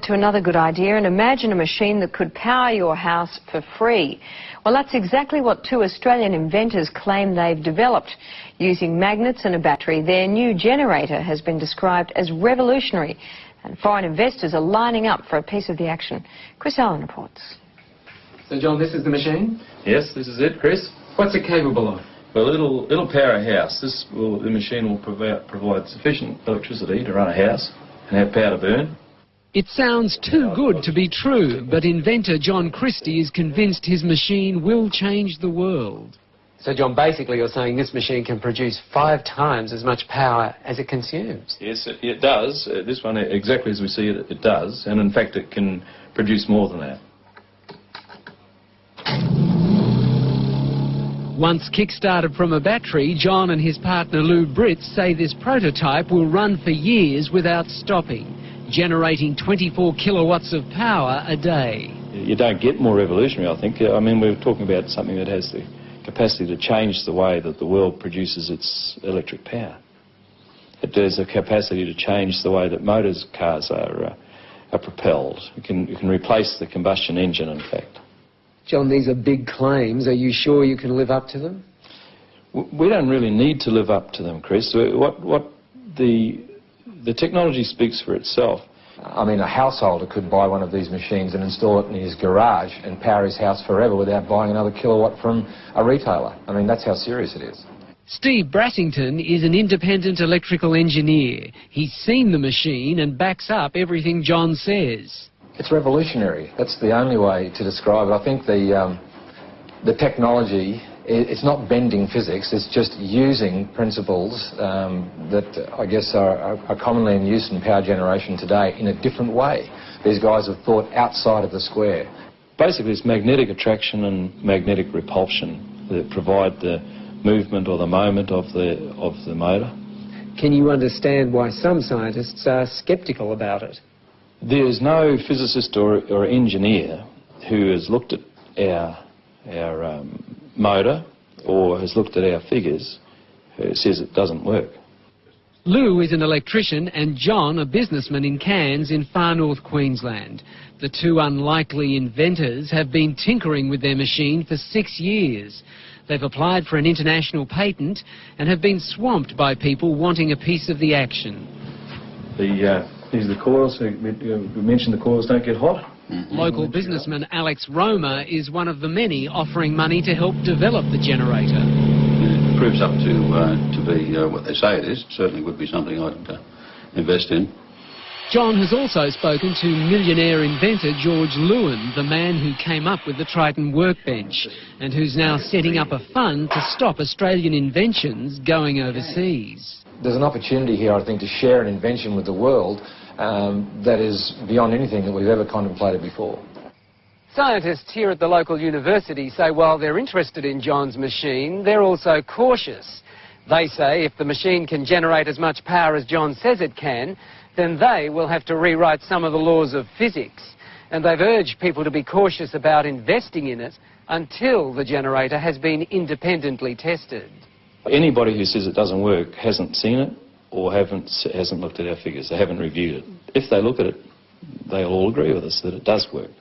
To another good idea, and imagine a machine that could power your house for free. Well, that's exactly what two Australian inventors claim they've developed. Using magnets and a battery, their new generator has been described as revolutionary, and foreign investors are lining up for a piece of the action. Chris Allen reports. So, John, this is the machine? Yes, this is it, Chris. What's it capable of? Well, it'll power a house. The machine will provide sufficient electricity to run a house and have power to burn. It sounds too good to be true, but inventor John Christie is convinced his machine will change the world. So, John, basically you're saying this machine can produce 5 times as much power as it consumes? Yes, it does. This one, exactly as we see it, it does. And in fact, it can produce more than that. Once kick-started from a battery, John and his partner Lou Britz say this prototype will run for years without stopping, generating 24 kilowatts of power a day. You don't get more revolutionary, I think. I mean, we're talking about something that has the capacity to change the way that the world produces its electric power. It has a capacity to change the way that cars are propelled. You can replace the combustion engine, in fact. John, these are big claims. Are you sure you can live up to them? We don't really need to live up to them, Chris. The technology speaks for itself. I mean, a householder could buy one of these machines and install it in his garage and power his house forever without buying another kilowatt from a retailer. I mean, that's how serious it is. Steve Brassington is an independent electrical engineer. He's seen the machine and backs up everything John says. It's revolutionary. That's the only way to describe it. I think the technology, it's not bending physics, it's just using principles that I guess are commonly in use in power generation today in a different way. These guys have thought outside of the square. Basically, it's magnetic attraction and magnetic repulsion that provide the movement or the moment of the motor. Can you understand why some scientists are sceptical about it? There is no physicist or engineer who has looked at our motor or has looked at our figures who says it doesn't work. Lou is an electrician and John a businessman in Cairns in far north Queensland. The two unlikely inventors have been tinkering with their machine for 6 years. They've applied for an international patent and have been swamped by people wanting a piece of the action. These are the coils. We mentioned the coils don't get hot. Local businessman Alex Roma is one of the many offering money to help develop the generator. It proves up to be what they say it is. Certainly would be something I'd invest in. John has also spoken to millionaire inventor George Lewin, the man who came up with the Triton workbench and who's now setting up a fund to stop Australian inventions going overseas. There's an opportunity here, I think, to share an invention with the world that is beyond anything that we've ever contemplated before. Scientists here at the local university say while they're interested in John's machine, they're also cautious. They say if the machine can generate as much power as John says it can, then they will have to rewrite some of the laws of physics. And they've urged people to be cautious about investing in it until the generator has been independently tested. Anybody who says it doesn't work hasn't seen it or hasn't looked at our figures. They haven't reviewed it. If they look at it, they'll all agree with us that it does work.